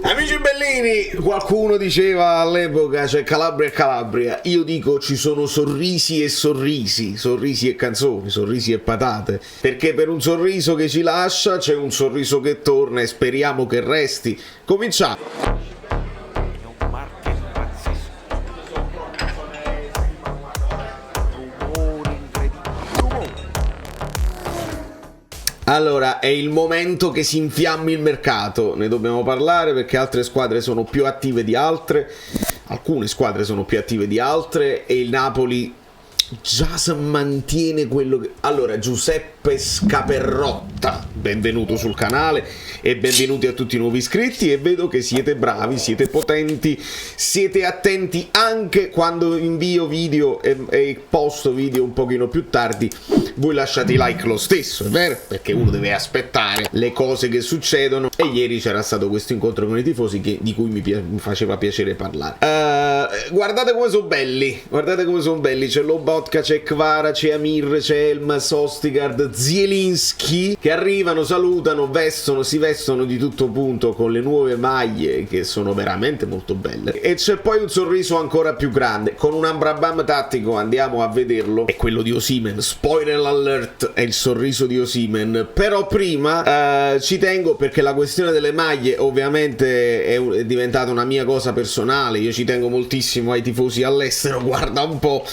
Amici bellini, qualcuno diceva all'epoca c'è Calabria e Calabria, io dico ci sono sorrisi e sorrisi, sorrisi e canzoni, sorrisi e patate, perché per un sorriso che ci lascia c'è un sorriso che torna e speriamo che resti. Cominciamo! Allora, è il momento che si infiammi il mercato, ne dobbiamo parlare perché altre squadre sono più attive di altre, alcune squadre sono più attive di altre e il Napoli già mantiene quello che... Allora, Giuseppe Scaperrotta, benvenuto sul canale e benvenuti a tutti i nuovi iscritti, e vedo che siete bravi, siete potenti, siete attenti anche quando invio video e posto video un pochino più tardi. Voi lasciate i like lo stesso, è vero? Perché uno deve aspettare le cose che succedono. E ieri c'era stato questo incontro con i tifosi di cui mi faceva piacere parlare. Guardate come sono belli, guardate come sono belli. C'è Lobotka, c'è Kvara, c'è Amir, c'è Elmas, Ostigard, Zielinski, che arrivano, salutano, si vestono di tutto punto con le nuove maglie che sono veramente molto belle. E c'è poi un sorriso ancora più grande con un Ambrabam tattico, andiamo a vederlo, è quello di Osimhen. Spoiler alert, è il sorriso di Osimhen. Però prima ci tengo, perché la questione delle maglie ovviamente è diventata una mia cosa personale, io ci tengo moltissimo ai tifosi all'estero, guarda un po',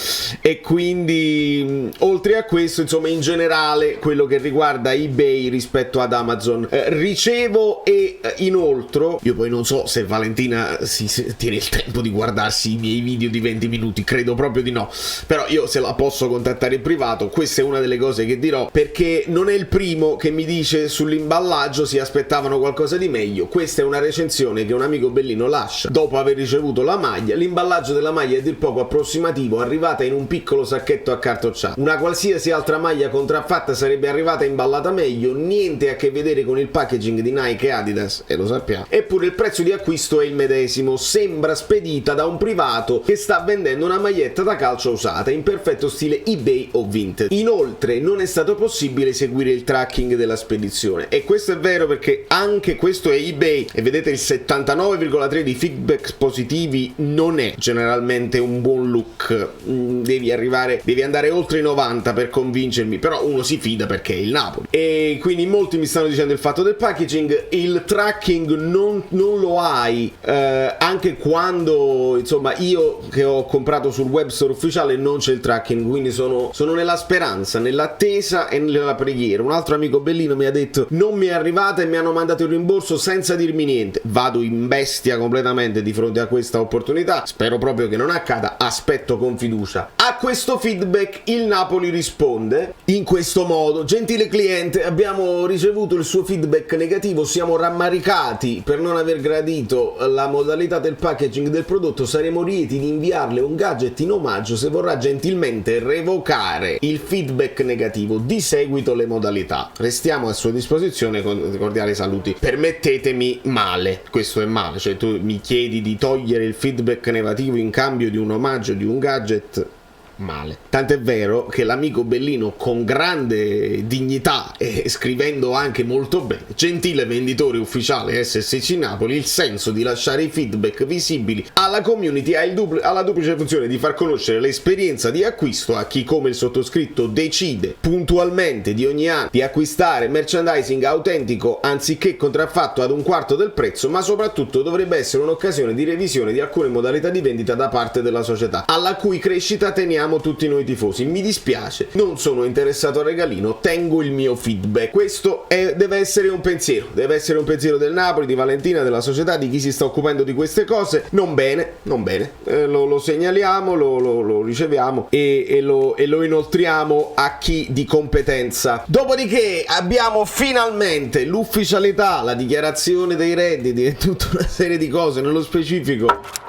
e quindi oltre a questo, insomma, in generale quello che riguarda eBay rispetto ad Amazon, ricevo e inoltre, io poi non so se Valentina si tiene il tempo di guardarsi i miei video di 20 minuti, credo proprio di no, però io se la posso contattare in privato. Questa è una delle cose che dirò, perché non è il primo che mi dice sull'imballaggio si aspettavano qualcosa di meglio. Questa è una recensione che un amico bellino lascia dopo aver ricevuto la maglia. L'imballaggio della maglia è dir poco approssimativo, arrivata in un piccolo sacchetto accartocciato. Una qualsiasi altra maglia contraffatta sarebbe arrivata imballata meglio, niente a che vedere con il packaging di Nike e Adidas, e lo sappiamo. Eppure il prezzo di acquisto è il medesimo, sembra spedita da un privato che sta vendendo una maglietta da calcio usata in perfetto stile eBay o Vinted. Inoltre non è stato possibile seguire il tracking della spedizione, e questo è vero perché anche questo è eBay, e vedete il 79,3 di feedback positivi non è generalmente un buon look. Devi andare oltre i 90 per convincermi, però uno si fida perché è il Napoli. E quindi molti mi stanno dicendo il fatto del packaging, il tracking non lo hai, anche quando, insomma, io che ho comprato sul web store ufficiale non c'è il tracking, quindi sono nella speranza, nell'attesa e nella preghiera. Un altro amico bellino mi ha detto non mi è arrivata e mi hanno mandato il rimborso senza dirmi niente. Vado in bestia completamente di fronte a questa opportunità, spero proprio che non accada, aspetto con fiducia. A questo feedback il Napoli risponde in questo modo: gentile cliente, abbiamo ricevuto il suo feedback negativo, siamo rammaricati per non aver gradito la modalità del packaging del prodotto, saremo lieti di inviarle un gadget in omaggio se vorrà gentilmente revocare il feedback negativo, di seguito le modalità. Restiamo a sua disposizione con cordiali saluti. Permettetemi, male, questo è male, cioè tu mi chiedi di togliere il feedback negativo in cambio di un omaggio, di un gadget. Male. Tant'è vero che l'amico bellino, con grande dignità e scrivendo anche molto bene: gentile venditore ufficiale SSC Napoli, il senso di lasciare i feedback visibili alla community ha la duplice funzione di far conoscere l'esperienza di acquisto a chi come il sottoscritto decide puntualmente di ogni anno di acquistare merchandising autentico anziché contraffatto ad un quarto del prezzo, ma soprattutto dovrebbe essere un'occasione di revisione di alcune modalità di vendita da parte della società, alla cui crescita teniamo tutti noi tifosi. Mi dispiace, non sono interessato al regalino, tengo il mio feedback. Questo deve essere un pensiero del Napoli, di Valentina, della società, di chi si sta occupando di queste cose. Non bene, lo segnaliamo, lo riceviamo e lo inoltriamo a chi di competenza. Dopodiché abbiamo finalmente l'ufficialità, la dichiarazione dei redditi e tutta una serie di cose, nello specifico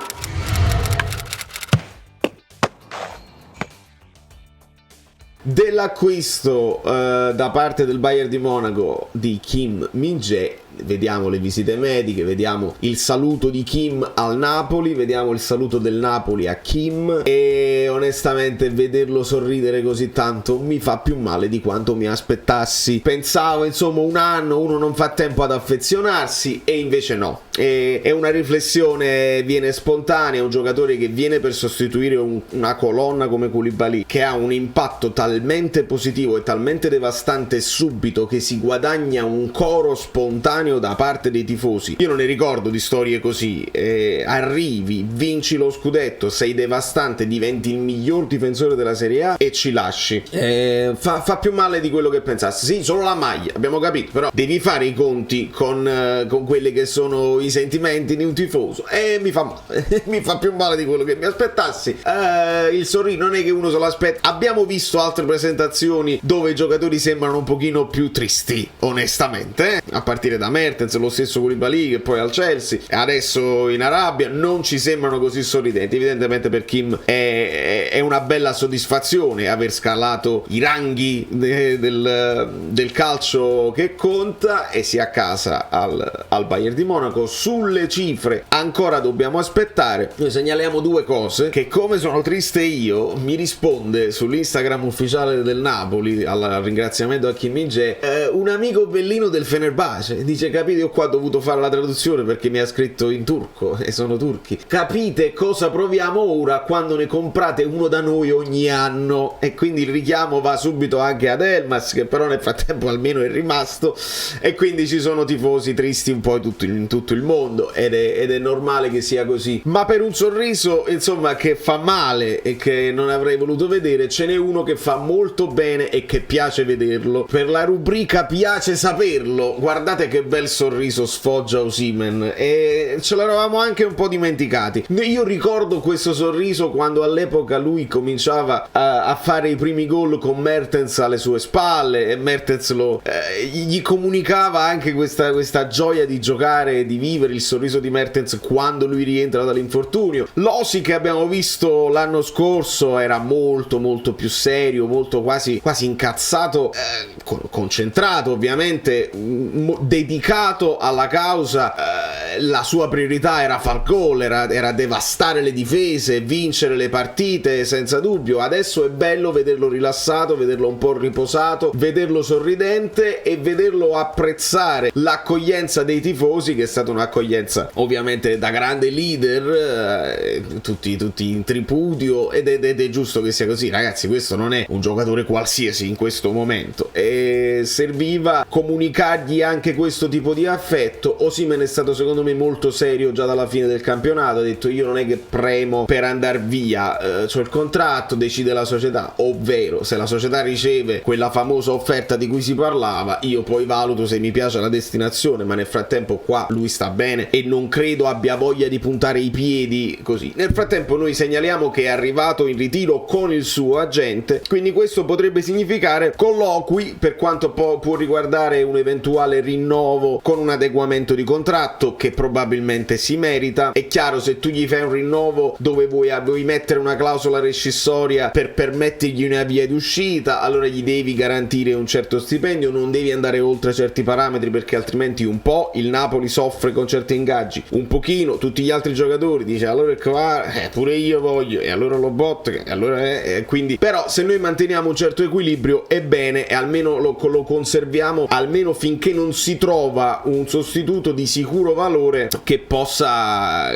dell'acquisto da parte del Bayern di Monaco di Kim Min-jae vediamo le visite mediche, vediamo il saluto di Kim al Napoli, vediamo il saluto del Napoli a Kim, e onestamente vederlo sorridere così tanto mi fa più male di quanto mi aspettassi. Pensavo insomma un anno, uno non fa tempo ad affezionarsi, e invece no. È una riflessione, viene spontanea, un giocatore che viene per sostituire una colonna come Koulibaly, che ha un impatto talmente positivo e talmente devastante subito che si guadagna un coro spontaneo da parte dei tifosi. Io non ne ricordo di storie così. Arrivi, vinci lo scudetto, sei devastante, diventi il miglior difensore della Serie A e ci lasci. Fa più male di quello che pensassi. Sì, solo la maglia, abbiamo capito, però devi fare i conti con quelli che sono i sentimenti di un tifoso, e mi fa male. Mi fa più male di quello che mi aspettassi. Il sorriso non è che uno se lo aspetta. Abbiamo visto altre presentazioni dove i giocatori sembrano un pochino più tristi, onestamente, a partire da Mertens, lo stesso Koulibaly che poi al Chelsea, e adesso in Arabia non ci sembrano così sorridenti. Evidentemente per Kim è una bella soddisfazione aver scalato i ranghi del calcio che conta, e si a casa al Bayern di Monaco. Sulle cifre ancora dobbiamo aspettare. Noi segnaliamo due cose: che come sono triste io, mi risponde sull'Instagram ufficiale del Napoli, al ringraziamento a Kim Min-jae, un amico bellino del Fenerbahce, dice: capite, io qua ho dovuto fare la traduzione perché mi ha scritto in turco e sono turchi, capite cosa proviamo ora quando ne comprate uno da noi ogni anno. E quindi il richiamo va subito anche ad Elmas, che però nel frattempo almeno è rimasto, e quindi ci sono tifosi tristi un po' in tutto il mondo, ed è normale che sia così. Ma per un sorriso insomma che fa male e che non avrei voluto vedere, ce n'è uno che fa molto bene e che piace vederlo. Per la rubrica piace saperlo, guardate che bel sorriso sfoggia Osimhen, e ce l'eravamo anche un po' dimenticati. Io ricordo questo sorriso quando all'epoca lui cominciava a fare i primi gol con Mertens alle sue spalle, e Mertens gli comunicava anche questa gioia di giocare e di vivere il sorriso di Mertens quando lui rientra dall'infortunio. L'Osi che abbiamo visto l'anno scorso era molto molto più serio, molto quasi incazzato, concentrato ovviamente, dedicato alla causa. La sua priorità era far gol, era devastare le difese, vincere le partite senza dubbio. Adesso è bello vederlo rilassato, vederlo un po' riposato, vederlo sorridente e vederlo apprezzare l'accoglienza dei tifosi, che è stata un'accoglienza ovviamente da grande leader, tutti in tripudio, ed è giusto che sia così, ragazzi. Questo non è un giocatore qualsiasi in questo momento, e serviva comunicargli anche questo tipo di affetto. Osimhen è stato secondo me molto serio già dalla fine del campionato, ha detto: io non è che premo per andare via, c'ho il contratto, decide la società, ovvero se la società riceve quella famosa offerta di cui si parlava, io poi valuto se mi piace la destinazione, ma nel frattempo qua lui sta bene e non credo abbia voglia di puntare i piedi così. Nel frattempo noi segnaliamo che è arrivato in ritiro con il suo agente, quindi questo potrebbe significare colloqui per quanto può riguardare un eventuale rinnovo con un adeguamento di contratto che probabilmente si merita. È chiaro, se tu gli fai un rinnovo dove vuoi mettere una clausola rescissoria per permettergli una via d'uscita, allora gli devi garantire un certo stipendio, non devi andare oltre certi parametri, perché altrimenti un po' il Napoli soffre con certi ingaggi, un pochino tutti gli altri giocatori dice allora qua pure io voglio, e allora lo botto, e allora quindi. Però se noi manteniamo un certo equilibrio è bene, e almeno lo conserviamo almeno finché non si trova un sostituto di sicuro valore che possa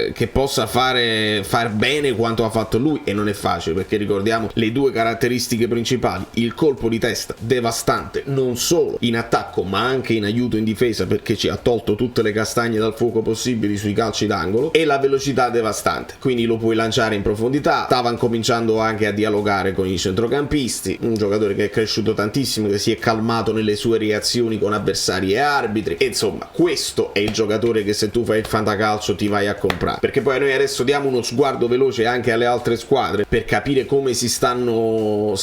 far bene quanto ha fatto lui. E non è facile, perché ricordiamo le due caratteristiche principali: il colpo di testa devastante non solo in attacco ma anche in aiuto in difesa, perché ci ha tolto tutte le castagne dal fuoco possibili sui calci d'angolo, e la velocità devastante, quindi lo puoi lanciare in profondità. Stavano cominciando anche a dialogare con i centrocampisti, un giocatore che è cresciuto tantissimo, che si è calmato nelle sue reazioni con avversari e arbitri, e insomma questo è il giocatore che se tu fai il fantacalcio ti vai a comprare. Perché poi noi adesso diamo uno sguardo veloce anche alle altre squadre per capire come si stanno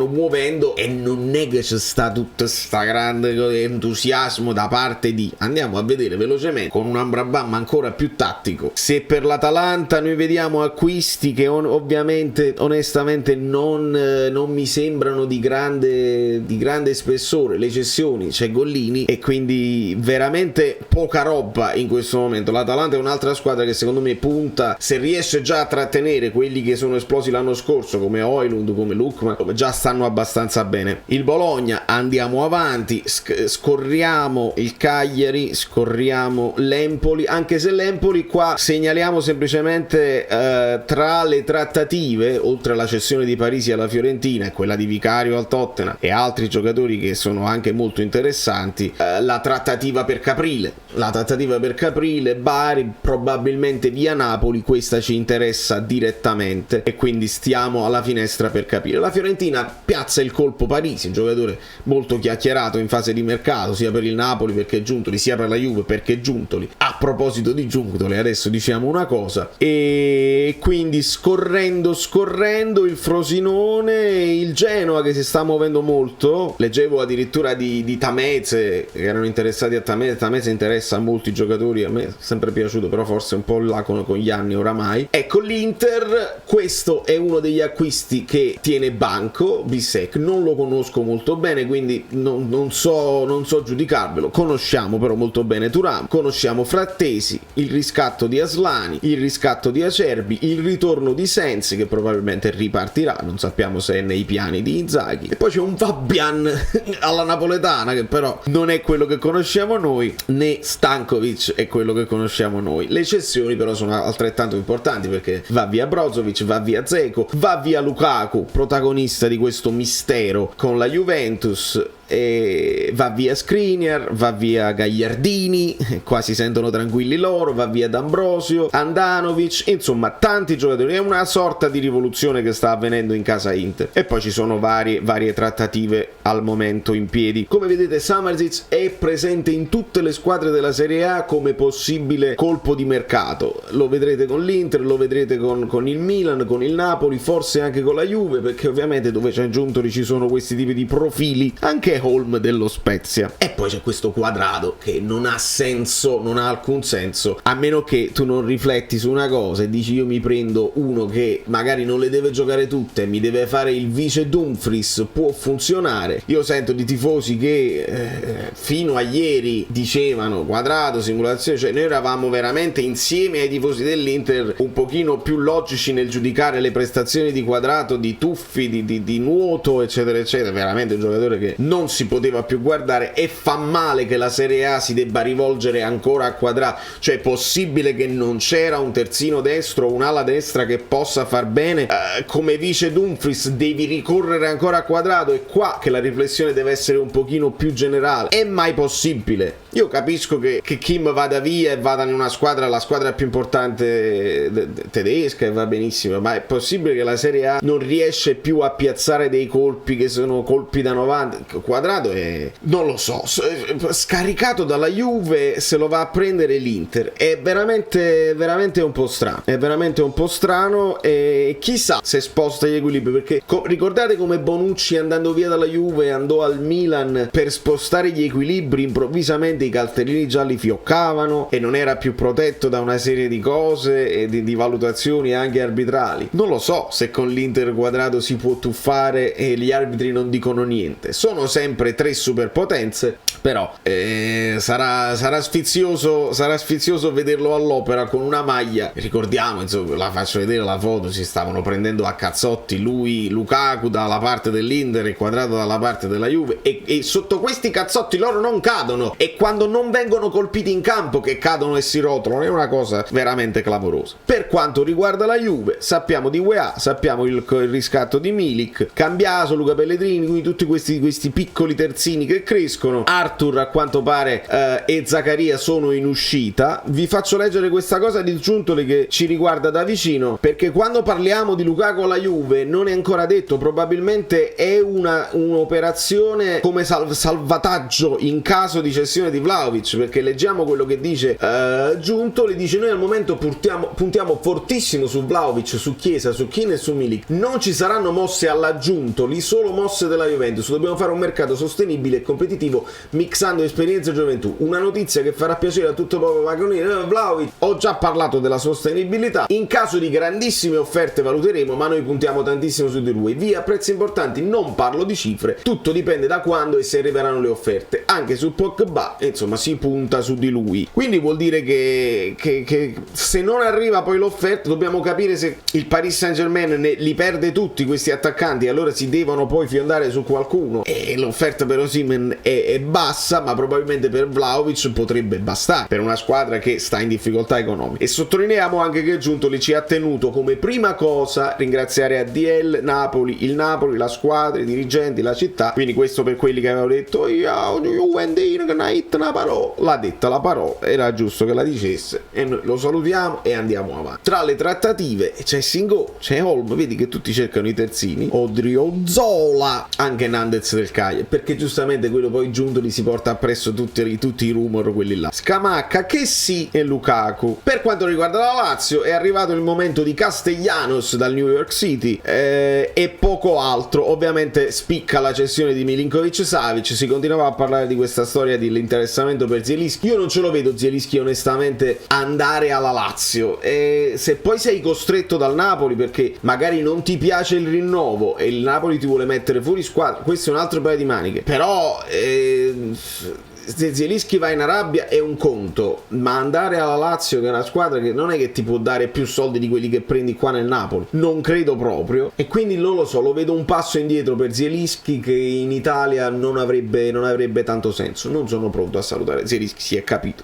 muovendo, e non è che c'è sta tutta sta grande entusiasmo da parte di, andiamo a vedere velocemente con un Amrabat ancora più tattico. Se per l'Atalanta noi vediamo acquisti che ovviamente onestamente non mi sembrano di grande spessore, le cessioni, c'è Gollini, e quindi veramente poca roba in questo momento. L'Atalanta è un'altra squadra che secondo me punta, se riesce già a trattenere quelli che sono esplosi l'anno scorso come Højlund, come Lookman, già stanno abbastanza bene. Il Bologna, andiamo avanti, scorriamo il Cagliari, scorriamo l'Empoli, anche se l'Empoli qua segnaliamo semplicemente tra le trattative, oltre alla cessione di Parisi alla Fiorentina e quella di Vicario al Tottenham e altri giocatori che sono anche molto interessanti, la trattativa per Caprile. Bari, probabilmente via Napoli, questa ci interessa direttamente e quindi stiamo alla finestra per capire. La Fiorentina piazza il colpo Parisi, un giocatore molto chiacchierato in fase di mercato sia per il Napoli perché Giuntoli, sia per la Juve perché Giuntoli. A proposito di Giuntoli, adesso diciamo una cosa, e quindi scorrendo il Frosinone, il Genoa che si sta muovendo molto. Leggevo addirittura di Tameze, che erano interessati a Tameze interessa a molti giocatori, a me è sempre piaciuto, però forse un po' là con gli anni oramai. Ecco, l'Inter, questo è uno degli acquisti che tiene banco. Bissek non lo conosco molto bene, quindi non so giudicarvelo. Conosciamo però molto bene Thuram, conosciamo Frattesi, il riscatto di Aslani, il riscatto di Acerbi, il ritorno di Sensi che probabilmente ripartirà, non sappiamo se è nei piani di Inzaghi, e poi c'è un Fabian alla napoletana che però non è quello che conosciamo noi, né Stankovic è quello che conosciamo noi. Le cessioni però sono altrettanto importanti, perché va via Brozovic, va via Dzeko, va via Lukaku, protagonista di questo mistero con la Juventus, e va via Skriniar, va via Gagliardini, qua si sentono tranquilli loro, va via D'Ambrosio, Andanovic, insomma tanti giocatori. È una sorta di rivoluzione che sta avvenendo in casa Inter, e poi ci sono varie trattative al momento in piedi. Come vedete, Samardžić è presente in tutte le squadre della Serie A come possibile colpo di mercato. Lo vedrete con l'Inter, lo vedrete con il Milan, con il Napoli, forse anche con la Juve, perché ovviamente dove c'è Giuntoli ci sono questi tipi di profili, anche Holm dello Spezia. E poi c'è questo Quadrado che non ha senso, non ha alcun senso, a meno che tu non rifletti su una cosa e dici: io mi prendo uno che magari non le deve giocare tutte, mi deve fare il vice Dumfries, può funzionare. Io sento di tifosi che fino a ieri dicevano Quadrado, simulazione, cioè noi eravamo veramente insieme ai tifosi dell'Inter un pochino più logici nel giudicare le prestazioni di Quadrato, di tuffi, di nuoto, eccetera eccetera. Veramente un giocatore che non si poteva più guardare, e fa male che la Serie A si debba rivolgere ancora a Quadrato. Cioè, è possibile che non c'era un terzino destro, un'ala destra che possa far bene come vice Dumfries, devi ricorrere ancora a Quadrato? È qua che la riflessione deve essere un pochino più generale. È mai possibile? Io capisco che Kim vada via e vada in una squadra, la squadra più importante tedesca, e va benissimo, ma è possibile che la Serie A non riesce più a piazzare dei colpi che sono colpi da 90? Quadrado è, non lo so, scaricato dalla Juve, se lo va a prendere l'Inter. È veramente un po' strano, è veramente un po' strano, e chissà se sposta gli equilibri, perché ricordate come Bonucci, andando via dalla Juve, andò al Milan per spostare gli equilibri, improvvisamente i cartellini gialli fioccavano e non era più protetto da una serie di cose e di valutazioni anche arbitrali. Non lo so se con l'Inter Quadrado si può tuffare e gli arbitri non dicono niente. Sono sempre tre superpotenze, però sarà sfizioso vederlo all'opera con una maglia. Ricordiamo, insomma, la faccio vedere la foto, si stavano prendendo a cazzotti lui, Lukaku dalla parte dell'Inter e Quadrado dalla parte della Juve, e sotto questi cazzotti loro non cadono, e quando non vengono colpiti in campo che cadono e si rotolano. È una cosa veramente clamorosa. Per quanto riguarda la Juve, sappiamo di UEA, sappiamo il riscatto di Milik, Cambiaso, Luca Pellegrini, quindi tutti questi piccoli terzini che crescono. Arthur a quanto pare e Zaccaria sono in uscita. Vi faccio leggere questa cosa di Giuntoli che ci riguarda da vicino, perché quando parliamo di Lukaku alla Juve non è ancora detto, probabilmente è un'operazione come salvataggio in caso di cessione di Vlahovic, perché leggiamo quello che dice Giuntoli, dice: noi al momento puntiamo fortissimo su Vlahovic, su Chiesa, su Keane e su Milik. Non ci saranno mosse alla Giuntoli, solo mosse della Juventus. Dobbiamo fare un mercato sostenibile e competitivo mixando esperienza e gioventù. Una notizia che farà piacere a tutto il popolo vagonino. Vlahovic, ho già parlato della sostenibilità, in caso di grandissime offerte valuteremo, ma noi puntiamo tantissimo su di lui. Via prezzi importanti, non parlo di cifre, tutto dipende da quando e se arriveranno le offerte. Anche su Pogba, insomma si punta su di lui. Quindi vuol dire che se non arriva poi l'offerta, dobbiamo capire se il Paris Saint-Germain li perde tutti questi attaccanti, allora si devono poi fiondare su qualcuno, e l'offerta per Osimhen è bassa, ma probabilmente per Vlahovic potrebbe bastare per una squadra che sta in difficoltà economiche. E sottolineiamo anche che Giuntoli ci ha tenuto come prima cosa ringraziare ADL, Napoli, il Napoli, la squadra, i dirigenti, la città. Quindi questo per quelli che avevano detto l'ha detta la parola, era giusto che la dicesse, e noi lo salutiamo e andiamo avanti. Tra le trattative c'è Singo, c'è Holm, vedi che tutti cercano i terzini, Odriozola, anche Nandez del Cagliari, perché giustamente quello poi Giuntoli si porta appresso tutti i rumor, quelli là. Scamacca, che sì, e Lukaku. Per quanto riguarda la Lazio è arrivato il momento di Castellanos dal New York City, e poco altro. Ovviamente spicca la cessione di Milinkovic-Savic, si continuava a parlare di questa storia dell'interessamento per Zielinski. Io non ce lo vedo Zielinski onestamente andare alla Lazio, e se poi sei costretto dal Napoli perché magari non ti piace il rinnovo e il Napoli ti vuole mettere fuori squadra, questo è un altro paio di maniche. Però se Zielinski va in Arabia è un conto, ma andare alla Lazio, che è una squadra che non è che ti può dare più soldi di quelli che prendi qua nel Napoli, non credo proprio, e quindi non lo so, lo vedo un passo indietro per Zielinski, che in Italia non avrebbe tanto senso. Non sono pronto a salutare Zielinski, si è capito.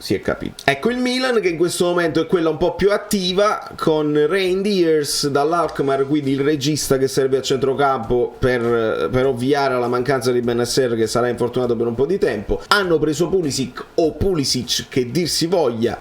Ecco il Milan, che in questo momento è quella un po' più attiva, con Reindeers dall'Alkmaar, quindi il regista che serve a centrocampo per ovviare alla mancanza di Bennacer, che sarà infortunato per un po' di tempo. Hanno preso Pulisic, che dir si voglia,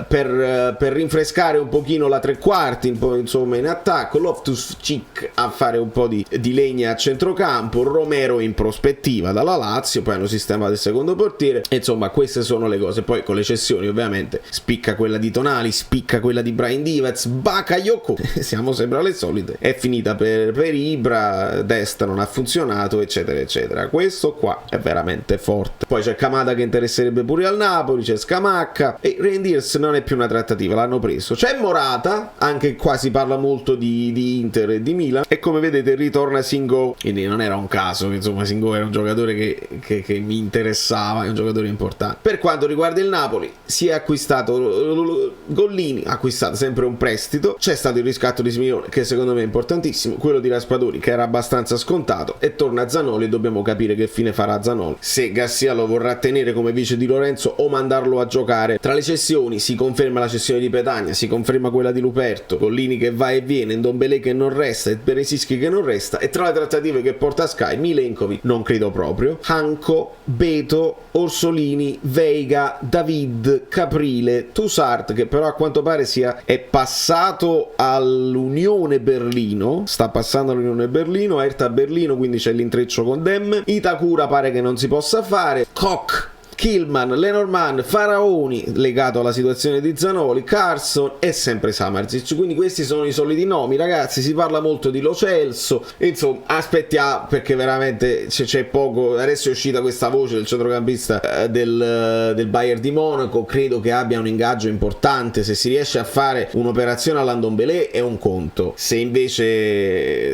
per rinfrescare un pochino la tre quarti, insomma in attacco. Loftus-Cheek a fare un po' di legna a centrocampo, Romero in prospettiva dalla Lazio, poi hanno sistemato il secondo portiere, e insomma queste sono le cose. Poi con le cessioni ovviamente spicca quella di Tonali, spicca quella di Brahim Diaz, Bakayoko siamo sempre alle solite, è finita per Ibra, Desta non ha funzionato, eccetera eccetera. Questo qua è veramente forte. Poi c'è Kamada che interesserebbe pure al Napoli, c'è Scamacca, e Reindeers non è più una trattativa, l'hanno preso. C'è Morata, anche qua si parla molto di Inter e di Milan, e come vedete ritorna Singo, quindi non era un caso che insomma Singo era un giocatore che mi interessava, è un giocatore importante. Per quanto riguarda il Napoli, si è acquistato Gollini, acquistato sempre un prestito, c'è stato il riscatto di Simeone, che secondo me è importantissimo, quello di Raspadori che era abbastanza scontato, e torna Zanoli, e dobbiamo capire che fine farà Zanoli, se Garcia lo vorrà tenere come vice di Lorenzo o mandarlo a giocare. Tra le cessioni si conferma la cessione di Petagna, si conferma quella di Luperto, Gollini che va e viene, Ndombele che non resta e Beresischi che non resta, e tra le trattative che porta a Sky Milenkovic non credo proprio, Hanco, Beto, Orsolini, Veiga, David, Caprile, Toussaint, che però a quanto pare è passato all'Unione Berlino, sta passando all'Unione Berlino, Hertha Berlino, quindi c'è l'intreccio con Dem. Itakura pare che non si possa fare, Koch, Kilman, Lenormand, Faraoni legato alla situazione di Zanoli, Carson e sempre Samardzic. Quindi questi sono i soliti nomi, ragazzi. Si parla molto di Lo Celso, insomma aspettiamo, perché veramente c'è poco. Adesso è uscita questa voce del centrocampista del Bayern di Monaco, credo che abbia un ingaggio importante. Se si riesce a fare un'operazione all'Andombele è un conto, se invece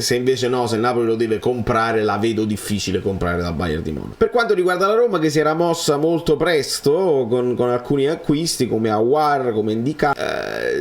no, se il Napoli lo deve comprare, la vedo difficile comprare dal Bayern di Monaco. Per quanto riguarda la Roma, che si era mossa molto presto con alcuni acquisti come Aouar, come Indica,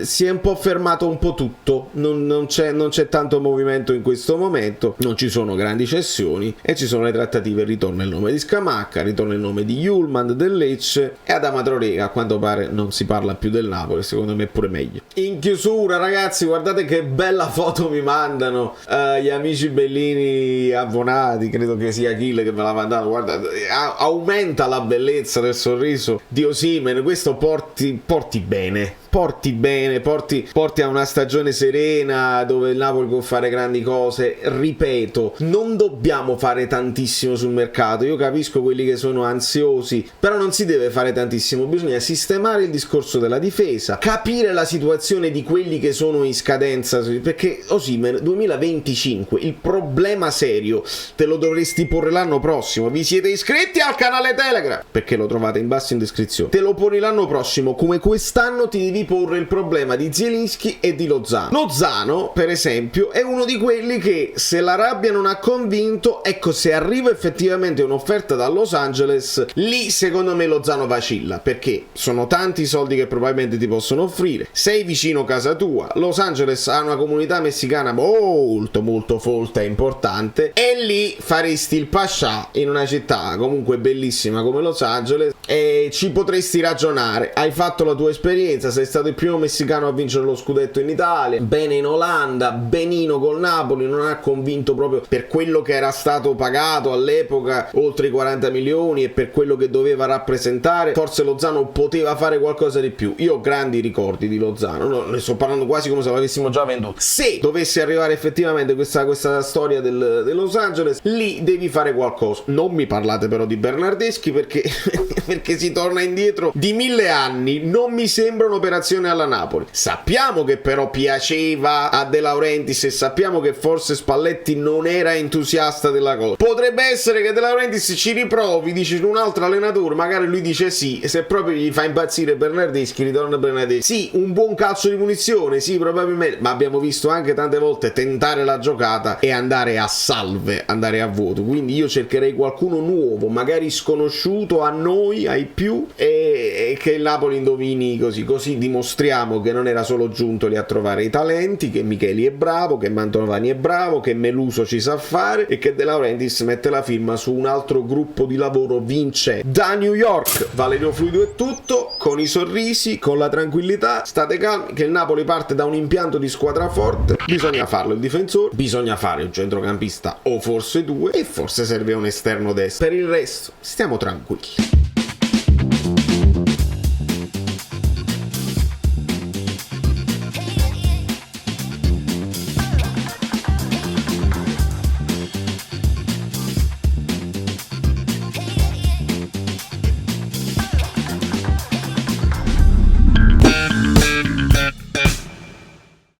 si è un po' fermato un po' tutto, non c'è tanto movimento in questo momento, non ci sono grandi cessioni e ci sono le trattative. Ritorna il nome di Scamacca, ritorna il nome di Hjulmand del Lecce, e Adama Traoré, a quanto pare non si parla più del Napoli, secondo me è pure meglio. In chiusura, ragazzi, guardate che bella foto mi mandano gli amici bellini abbonati, credo che sia Achille che me l'ha mandato. Guardate, aumenta la bellezza del sorriso di Osimhen. Questo porti bene, porti a una stagione serena dove il Napoli può fare grandi cose. Ripeto, non dobbiamo fare tantissimo sul mercato, io capisco quelli che sono ansiosi, però non si deve fare tantissimo, bisogna sistemare il discorso della difesa, capire la situazione di quelli che sono in scadenza, perché Osimhen 2025, il problema serio te lo dovresti porre l'anno prossimo. Vi siete iscritti al canale Telegram? Perché che lo trovate in basso in descrizione. Te lo poni l'anno prossimo, come quest'anno ti devi porre il problema di Zielinski e di Lozano. Lozano, per esempio, è uno di quelli che, se la rabbia non ha convinto, ecco, se arriva effettivamente un'offerta da Los Angeles, lì secondo me Lozano vacilla, perché sono tanti i soldi che probabilmente ti possono offrire, sei vicino a casa tua, Los Angeles ha una comunità messicana molto folta e importante, e lì faresti il pascià in una città comunque bellissima come Los Angeles e ci potresti ragionare. Hai fatto la tua esperienza, sei stato il primo messicano a vincere lo scudetto in Italia, bene in Olanda, benino col Napoli, non ha convinto proprio per quello che era stato pagato all'epoca, oltre i 40 milioni, e per quello che doveva rappresentare. Forse Lozano poteva fare qualcosa di più. Io ho grandi ricordi di Lozano, no, ne sto parlando quasi come se l'avessimo già venduto. Se dovesse arrivare effettivamente questa storia del Los Angeles, lì devi fare qualcosa. Non mi parlate però di Bernardeschi, perché perché si torna indietro di 1000 anni. Non mi sembra un'operazione alla Napoli. Sappiamo che però piaceva a De Laurentiis e sappiamo che forse Spalletti non era entusiasta della cosa. Potrebbe essere che De Laurentiis ci riprovi, dice un altro allenatore, magari lui dice sì, e se proprio gli fa impazzire Bernardeschi, ritorna Bernardeschi. Sì, un buon calcio di punizione, sì, probabilmente, ma abbiamo visto anche tante volte tentare la giocata e andare a salve, andare a vuoto. Quindi io cercherei qualcuno nuovo, magari sconosciuto a noi, ai più, e che il Napoli indovini così dimostriamo che non era solo Giuntoli a trovare i talenti, che Micheli è bravo, che Mantovani è bravo, che Meluso ci sa fare e che De Laurentiis mette la firma su un altro gruppo di lavoro vincente. Da New York, Valerio Fluido è tutto, con i sorrisi, con la tranquillità, state calmi che il Napoli parte da un impianto di squadra forte, bisogna farlo il difensore, bisogna fare un centrocampista o forse due, e forse serve un esterno destro. Per il resto stiamo tranquilli.